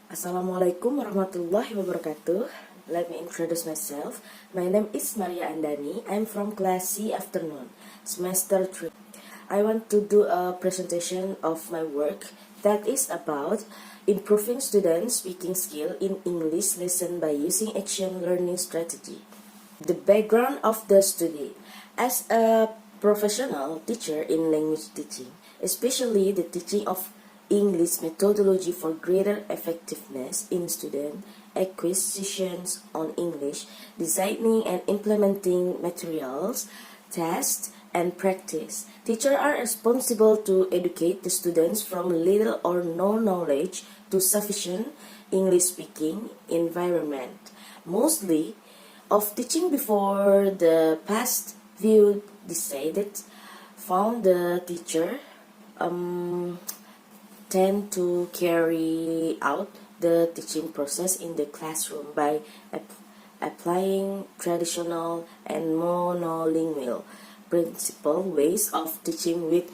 Assalamualaikum warahmatullahi wabarakatuh. Let me introduce myself. My name is Maria Andani. I'm from class C afternoon, semester 3. I want to do a presentation of my work that is about improving students' speaking skill in English lesson by using action learning strategy. The background of the study. As a professional teacher in language teaching, especially the teaching of English methodology for greater effectiveness in student acquisitions on English, designing and implementing materials, tests, and practice. Teachers are responsible to educate the students from little or no knowledge to sufficient English speaking environment. Mostly of teaching before the past view decided found the teacher tend to carry out the teaching process in the classroom by applying traditional and monolingual principal ways of teaching with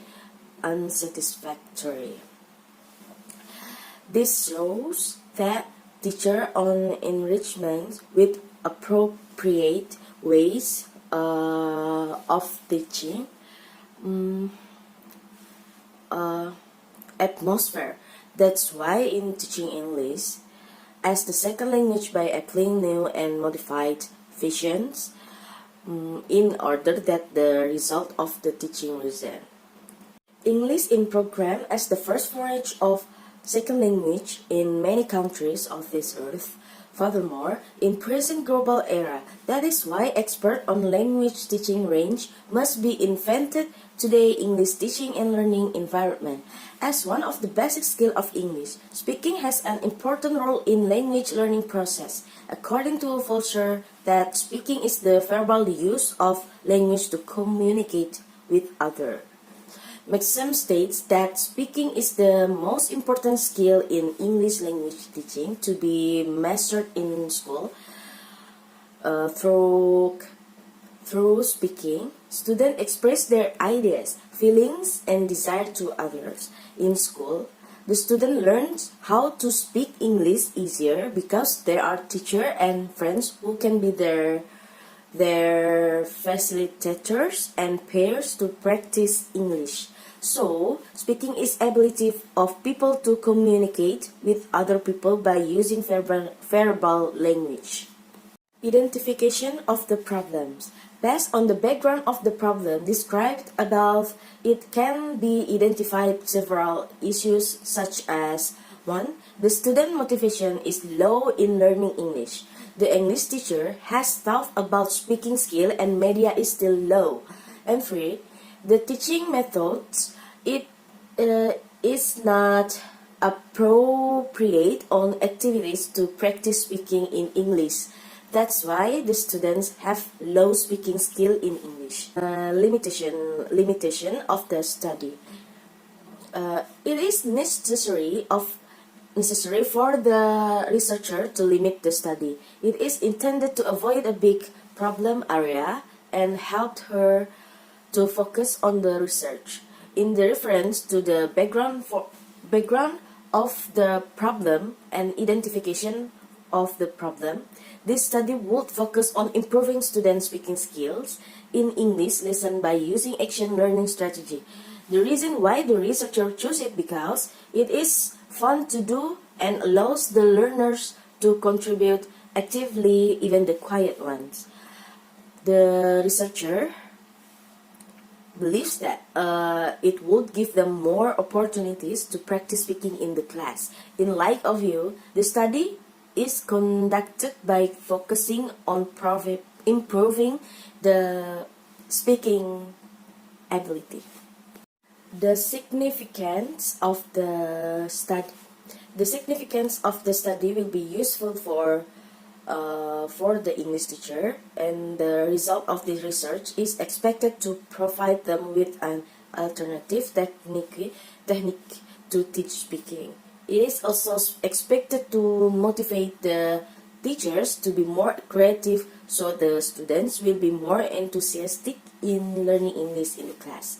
unsatisfactory. This shows that teacher on enrichment with appropriate ways of teaching atmosphere. That's why in teaching English as the second language by applying new and modified visions in order that the result of the teaching result. English in program as the first language of second language in many countries of this earth. Furthermore, in present global era, that is why expert on language teaching range must be invented today English teaching and learning environment. As one of the basic skill of English, speaking has an important role in language learning process. According to Fulcher, that speaking is the verbal use of language to communicate with others. Maxim states that speaking is the most important skill in English language teaching to be mastered in school. Through speaking, students express their ideas, feelings, and desire to others. In school, the student learns how to speak English easier because there are teachers and friends who can be their facilitators and peers to practice English. So, speaking is ability of people to communicate with other people by using verbal language. Identification of the problems. Based on the background of the problem described above, it can be identified several issues such as 1. The student motivation is low in learning English. The English teacher has thought about speaking skill and media is still low. And 3. The teaching methods is not appropriate on activities to practice speaking in English. That's why the students have low speaking skill in English. Limitation of the study. It is necessary for the researcher to limit the study. It is intended to avoid a big problem area and help her to focus on the research. In the reference to the background of the problem and identification of the problem, this study would focus on improving students' speaking skills in English lesson by using action learning strategy. The reason why the researcher chose it because it is fun to do and allows the learners to contribute actively, even the quiet ones. The researcher believes that it would give them more opportunities to practice speaking in the class. In light of you, the study is conducted by focusing on improving the speaking ability. The significance of the study. The significance of the study will be useful for the English teacher, and the result of this research is expected to provide them with an alternative technique to teach speaking. It is also expected to motivate the teachers to be more creative, so the students will be more enthusiastic in learning English in the class.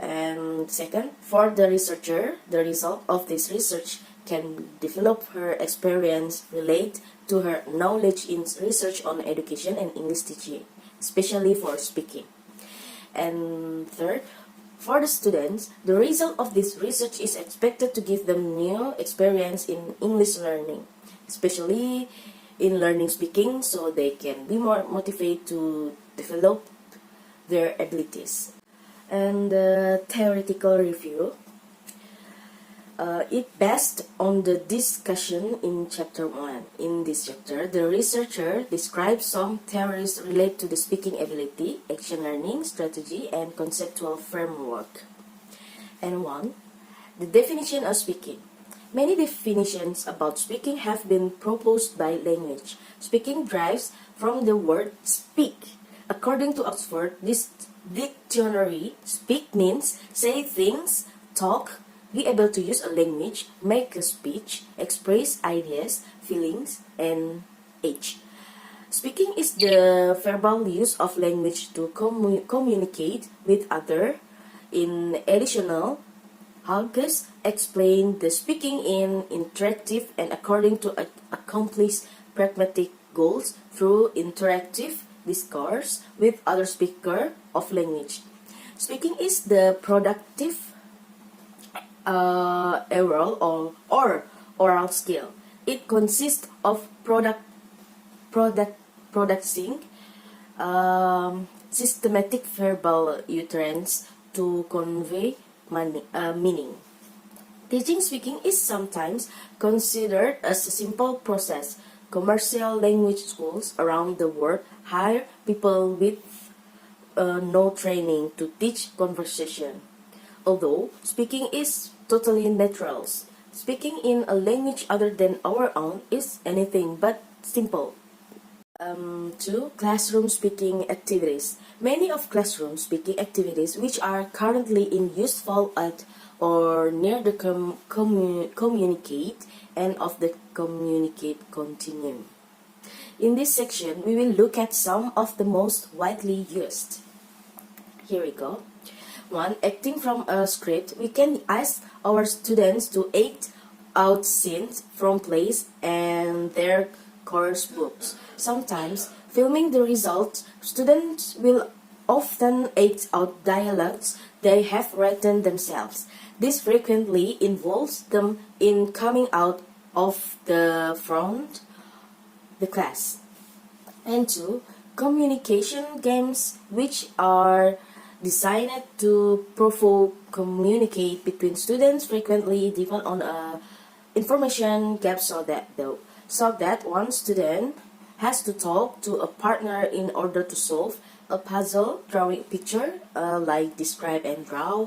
And second, for the researcher, the result of this research can develop her experience relate to her knowledge in research on education and English teaching, especially for speaking. And third, for the students, the result of this research is expected to give them new experience in English learning, especially in learning speaking, so they can be more motivated to develop their abilities. And the theoretical review, it based on the discussion in chapter 1. In this chapter, the researcher describes some theories related to the speaking ability, action learning, strategy, and conceptual framework. And 1. The definition of speaking. Many definitions about speaking have been proposed by language. Speaking derives from the word speak. According to Oxford Dictionary, speak means say things, talk, be able to use a language, make a speech, express ideas, feelings, and age. Speaking is the verbal use of language to communicate with others. In additional, Hughes explained the speaking in interactive and according to accomplish pragmatic goals through interactive discourse with other speaker of language. Speaking is the productive oral skill. It consists of producing systematic verbal utterance to convey meaning. Teaching speaking is sometimes considered as a simple process. Commercial language schools around the world hire people with no training to teach conversation. Although speaking is totally natural, speaking in a language other than our own is anything but simple. 2. Classroom speaking activities. Many of classroom speaking activities which are currently in use fall at or near the communicate and of the communicate continuum. In this section, we will look at some of the most widely used. Here we go. 1. Acting from a script. We can ask our students to act out scenes from plays and their course books. Sometimes, filming the results, students will often act out dialogues they have written themselves. This frequently involves them in coming out of the front the class. And 2. Communication games, which are designed to provoke communicate between students, frequently depend on a information gap so that one student has to talk to a partner in order to solve a puzzle, drawing a picture, like describe and draw,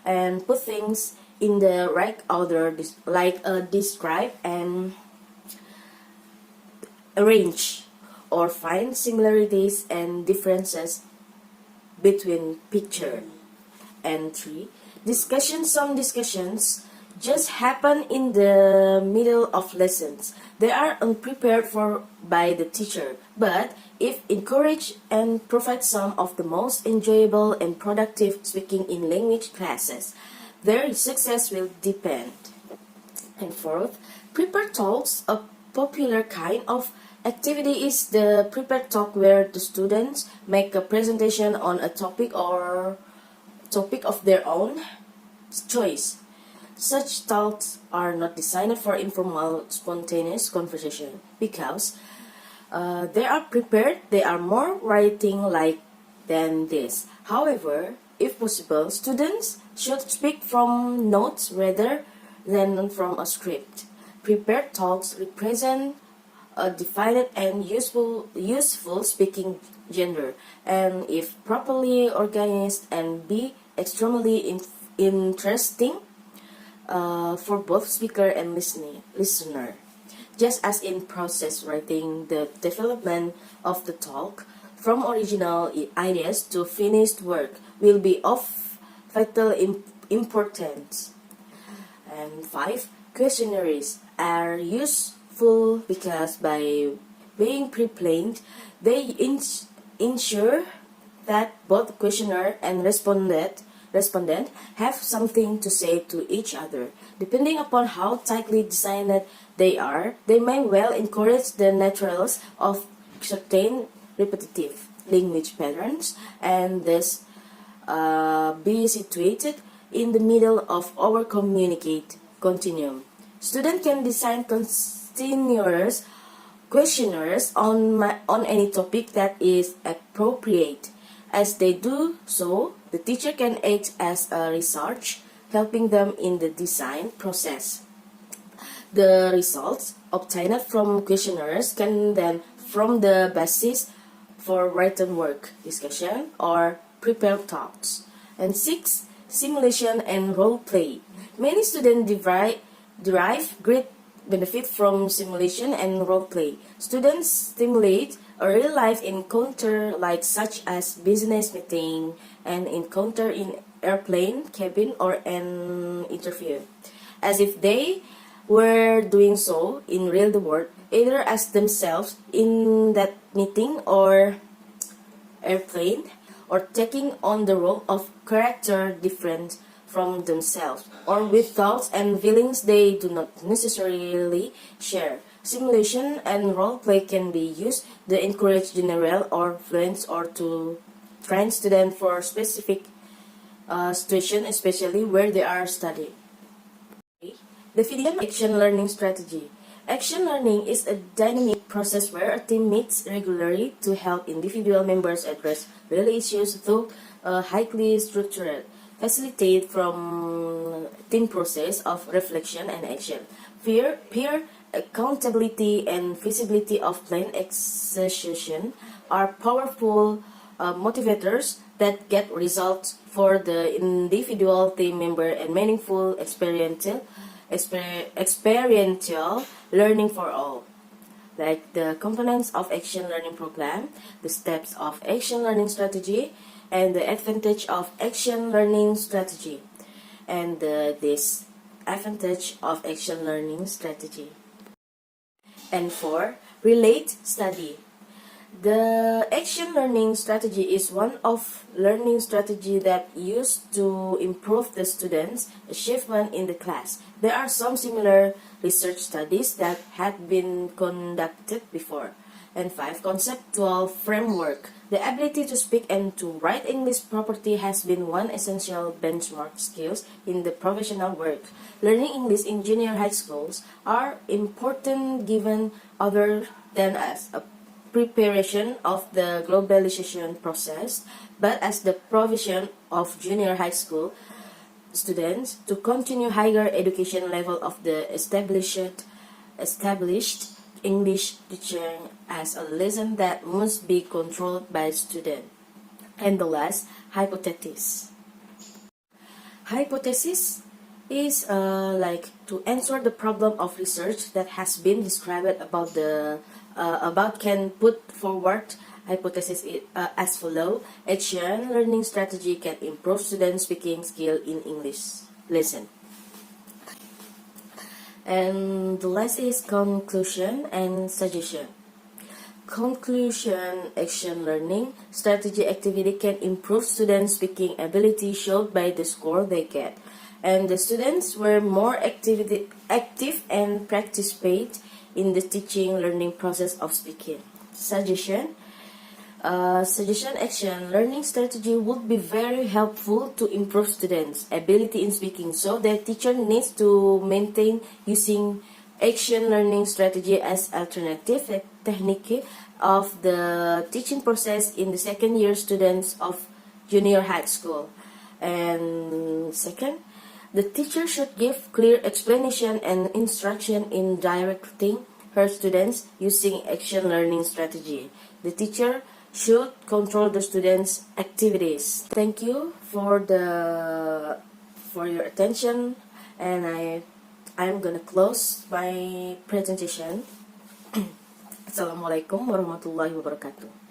and put things in the right order, like describe and arrange, or find similarities and differences between picture. And 3. Some discussions just happen in the middle of lessons. They are unprepared for by the teacher, but if encouraged and provide some of the most enjoyable and productive speaking in language classes, their success will depend. And 4th, prepared talks. A popular kind of activity is the prepared talk where the students make a presentation on a topic or topic of their own choice. Such talks are not designed for informal, spontaneous conversation because they are prepared. They are more writing-like than this. However, if possible, students should speak from notes rather than from a script. Prepared talks represent a defined and useful speaking genre, and if properly organized and be extremely interesting for both speaker and listener. Just as in process writing, the development of the talk from original ideas to finished work will be of vital importance. And 5. Questionnaires are useful because by being pre-planned, they ensure that both questioner and respondent respondents have something to say to each other. Depending upon how tightly designed they are, they may well encourage the naturals of certain repetitive language patterns and thus be situated in the middle of our communicate continuum. Students can design continuous questionnaires on any topic that is appropriate. As they do so, the teacher can act as a research, helping them in the design process. The results obtained from questionnaires can then form the basis for written work, discussion, or prepared thoughts. And 6. Simulation and role play. Many students derive great benefit from simulation and role play. Students stimulate a real-life encounter such as business meeting, an encounter in airplane cabin, or an interview, as if they were doing so in real world, either as themselves in that meeting or airplane, or taking on the role of character different from themselves, or with thoughts and feelings they do not necessarily share. Simulation and role play can be used to encourage general or fluent or to train students for specific situation, especially where they are studying. Definition of action learning strategy. Action learning is a dynamic process where a team meets regularly to help individual members address real issues through a highly structured, facilitate from team process of reflection and action. Peer accountability and feasibility of plan execution are powerful motivators that get results for the individual team member and meaningful experiential learning for all. Like the components of action learning program, the steps of action learning strategy, and the advantage of action learning strategy, and the disadvantage of action learning strategy. And 4. Relate study. The action learning strategy is one of learning strategy that used to improve the students' achievement in the class. There are some similar research studies that had been conducted before. And 5. Conceptual framework. The ability to speak and to write English properly has been one essential benchmark skills in the professional work. Learning English in junior high schools are important given other than as a preparation of the globalization process, but as the provision of junior high school students to continue higher education level of the established English teaching as a lesson that must be controlled by student. And the last, hypothesis. Hypothesis is to answer the problem of research that has been described about can put forward hypothesis as follow. Action learning strategy can improve students' speaking skill in English lesson. And the last is conclusion and suggestion. Conclusion: action learning strategy activity can improve students' speaking ability showed by the score they get, and the students were more active and participate in the teaching learning process of speaking. Suggestion: action learning strategy would be very helpful to improve students' ability in speaking, so the teacher needs to maintain using action learning strategy as alternative technique of the teaching process in the second year students of junior high school. And second, the teacher should give clear explanation and instruction in directing her students using action learning strategy. The teacher should control the students' activities. Thank you for your attention, and I'm gonna close my presentation. Assalamualaikum warahmatullahi wabarakatuh.